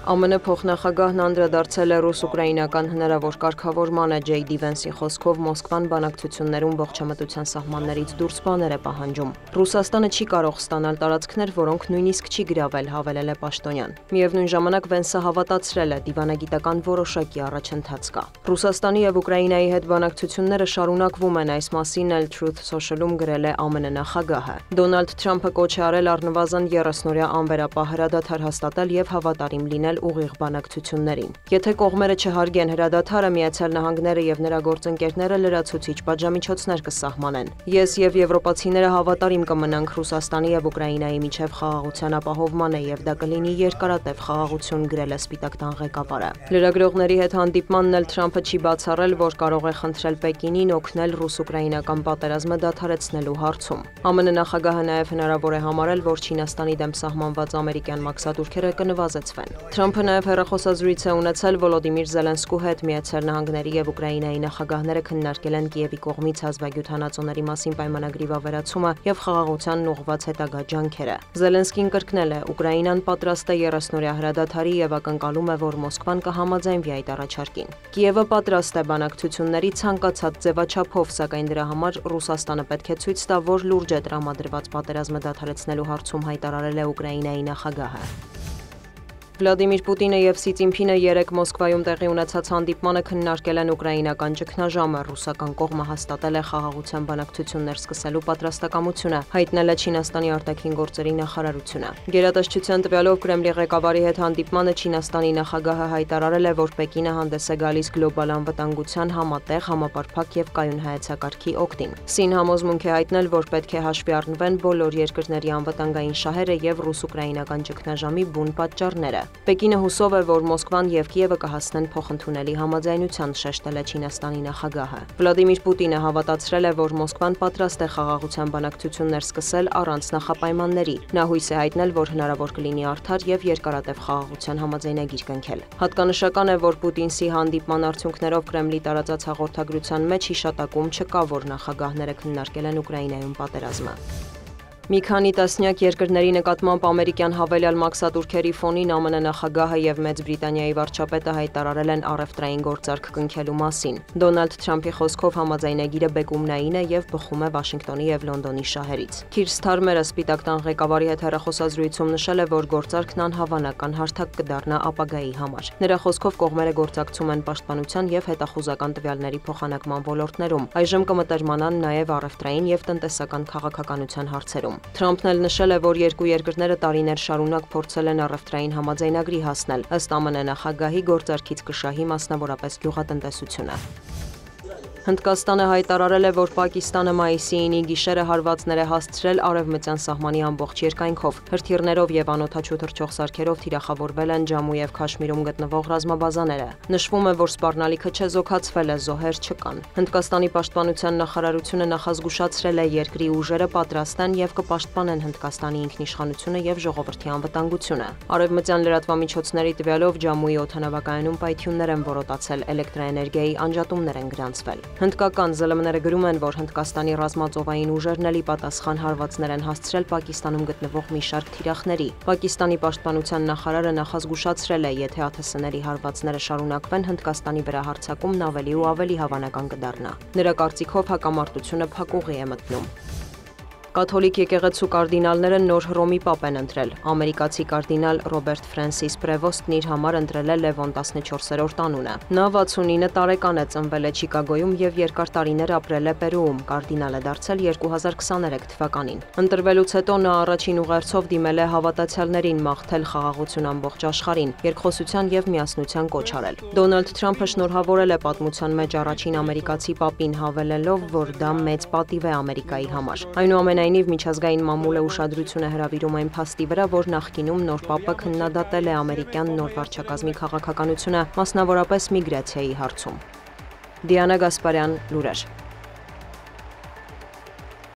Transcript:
ԱՄՆ փոխնախագահն անդրադարձել է ռուս-ուկրաինական հնարավոր կարգավորմանը J.D. Vance-ի խոսքով Մոսկվան բանակցություններում ողջամտության սահմաններից դուրս բաներ է պահանջում։ Ռուսաստանը չի կարող ստանալ տարածքներ, որոնք նույնիսկ չի գրավել, հավելել է Պաշտոնյան։ Միևնույն ժամանակ Vance-ը հավատացրել է, դիվանագիտական որոշակի առաջընթաց կա։ Ռուսաստանի եւ Ուկրաինայի հետ բանակցությունները շարունակվում են, այս մասին էլ Truth Social-ում գրել է ԱՄՆ նախագահը։ Դոնալդ Թրամփը կոչ է արել առնվազն 30-օրյա անվերապահ հրադադար հաստատել եւ հավատարիմ լինել ուղիղ բանակցություններին։ Եթե կողմերը չհարգեն հրադադարը, Միացյալ Նահանգները եւ նրա գործընկերները լրացուցիչ պատժամիջոցներ կսահմանեն։ Ես եւ եվրոպացիները հավատարիմ կմնանք Ռուսաստանի եւ Ուկրաինայի միջև խաղաղության ապահովմանը եւ դա կլինի երկարատև խաղաղություն, գրել է Սպիտակ տան ղեկավարը։ Լրագրողների հետ հանդիպմանն էլ Թրամփը չի բացառել, որ կարող է խնդրել Պեկինին օգնել ռուս-ուկրաինական պատերազմը դադարեցնելու հարցում։ ԱՄՆ նախագահը նաեւ հնարավոր է համարել, որ Չինաստանի դեմ սահմանված ամերիկյան մաքսատուրքերը կնվազեցվեն։ Թրամփը նաև հեռախոսազրույց է ունեցել Վոլոդիմիր Զելենսկու հետ, Միացյալ Նահանգների եւ Ուկրաինայի նախագահները քննարկել են Կիևի կողմից հազվագյուտ հանածոների մասին պայմանագրի վավերացումը եւ խաղաղությանն ուղղված հետագա ջանքերը։ Զելենսկին կրկնել է, Ուկրաինան պատրաստ է 30-օրյա հրադադարի եւ ակնկալում է, որ Մոսկվան կհամաձայնվի այդ առաջարկին։ Կիևը պատրաստ է բանակցությունների ցանկացած ձևաչափով, սակայն դրա համար Ռուսաստանը պետք է ցույց տա, որ լուրջ է տրամադրված պատերազմը դադարեցնելու հարցում, հայտարարել է Ուկրաինայի նախագահը։ Վլադիմիր Պուտինը եւ Սի Ցինփինը երեկ Մոսկվայում տեղի ունեցած հանդիպմանը քննարկել են ուկրաինական ճգնաժամը, ռուսական կողմը հաստատել է խաղաղության բանակցություններ սկսելու պատրաստակամությունը, հայտնել է Չինաստանի արտաքին գործերի նախարարությունը։ Գերատեսչության տվյալով Կրեմլի ղեկավարի հետ հանդիպմանը Չինաստանի նախագահը հայտարարել է, որ Պեկինը հանդես է գալիս գլոբալ անվտանգության համատեղ, համապարփակ եւ կայուն հայեցակարգի օգտին։ Սին համոզմունք է հայտնել, որ պետք է հաշվի առնվեն բոլոր երկրների անվտանգային շահերը եւ ռուս-ուկրաինական ճգնաժամի բուն պատճառները։ Պեկինը հուսով է, որ Մոսկվան եւ Կիևը կհասնեն փոխընդունելի համաձայնության, շեշտել է Չինաստանի նախագահը։ Վլադիմիր Պուտինը հավատացրել է, որ Մոսկվան պատրաստ է խաղաղության բանակցություններ սկսել առանց նախապայմանների։ Նա հույս է հայտնել, որ հնարավոր կլինի արդար եւ երկարատև խաղաղության համաձայնագիր կնքել։ Հատկանշական է, որ Պուտին-Սի հանդիպման արդյունքներով Կրեմլի տարածած հաղորդագրության մեջ հիշատակում չկա, որ նախագահները քննարկել են Ուկրաինայում պատերազմը։ Մի քանի տասնյակ երկրների նկատմամբ ամերիկյան հավելյալ մաքսատուրքերի ֆոնին ԱՄՆ նախագահը եւ Մեծ Բրիտանիայի վարչապետը հայտարարել են առևտրային գործարք կնքելու մասին։ Դոնալդ Թրամփի խոսքով համաձայնագիրը բեկումնային է եւ բխում է Վաշինգտոնի եւ Լոնդոնի շահերից։ Քիր Սթարմերը Սպիտակ տան ղեկավարի հետ հեռախոսազրույցում նշել է, որ գործարքն անհավանական հարթակ կդառնա ապագայի համար։ Նրա խոսքով կողմերը գործակցում են պաշտպանության եւ հետախուզական տվյալների փոխանակման ոլորտներում։ Այժմ կմտերմանան նաեւ առևտրային եւ տնտեսական քաղաքականության հարցերում։ Թրամփն էլ նշել է, որ երկու երկրները տարիներ շարունակ փորձել են առևտրային համաձայնագրի հասնել, ըստ ԱՄՆ նախագահի գործարքից կշահի մասնավորապես գյուղատնտեսությունը։ Հնդկաստանը հայտարարել է, որ Պակիստանը մայիսի 9-ի գիշերը հարվածներ է հասցրել արևմտյան սահմանի ամբողջ երկայնքով։ Հրթիռներով եւ անօդաչու թռչող սարքերով թիրախավորվել են Ջամու եւ Քաշմիրում գտնվող ռազմաբազաները։ Նշվում է, որ սպառնալիքը չեզոքացվել է, զոհեր չկան։ Հնդկաստանի պաշտպանության նախարարությունը նախազգուշացրել է, երկրի ուժերը պատրաստ են եւ կպաշտպանեն Հնդկաստանի ինքնիշխանությունը եւ ժողովրդի անվտանգությունը։ Արևմտյան լրատվամիջոցների տվյալով Ջամուի օդանավակայանում պայթյուններ են որոտացել, էլեկտրաէներգիայի անջատումներ են գրանցվել։ Հնդկական ԶԼՄ-ները գրում են, որ Հնդկաստանի ռազմածովային ուժերն էլի պատասխան հարվածներ են հասցրել Պակիստանում գտնվող մի շարք թիրախների։ Պակիստանի պաշտպանության նախարարը նախազգուշացրել է, եթե ԱԹՍ-ների հարվածները շարունակվեն, Հնդկաստանի վրա հարձակումն ավելի ու ավելի հավանական կդառնա։ Նրա կարծիքով հակամարտությունը փակուղի է մտնում։ Կաթոլիկ եկեղեցու կարդինալները նոր Հռոմի պապ են ընտրել։ Ամերիկացի կարդինալ Ռոբերտ Ֆրենսիս Պրևոստն իր համար ընտրել է Լևոն 14-րդ անունը։ Նա 69 տարեկան է, ծնվել է Չիկագոյում եւ երկար տարիներ ապրել է Պերուում, կարդինալ է դարձել 2023 թվականին։ Ընտրվելուց հետո նա առաջին ուղերձով դիմել է հավատացյալներին մաղթել խաղաղություն ամբողջ աշխարհին, երկխոսության եւ միասնության կոչ արել։ Դոնալդ Թրամփը շնորհավորել է պատմության մեջ առաջին ամերիկացի պապին, հավելելով, որ դա մեծ պատիվ է Ամերիկայի համար։ Այնուամենայնիվ միջազգային մամուլը ուշադրություն է հրավիրում այն փաստի վրա, որ նախկինում նոր պապը քննադատել է ամերիկյան նոր վարչակազմի քաղաքականությունը, մասնավորապես միգրացիայի հարցում։ Դիանա Գասպարյան, լուրեր։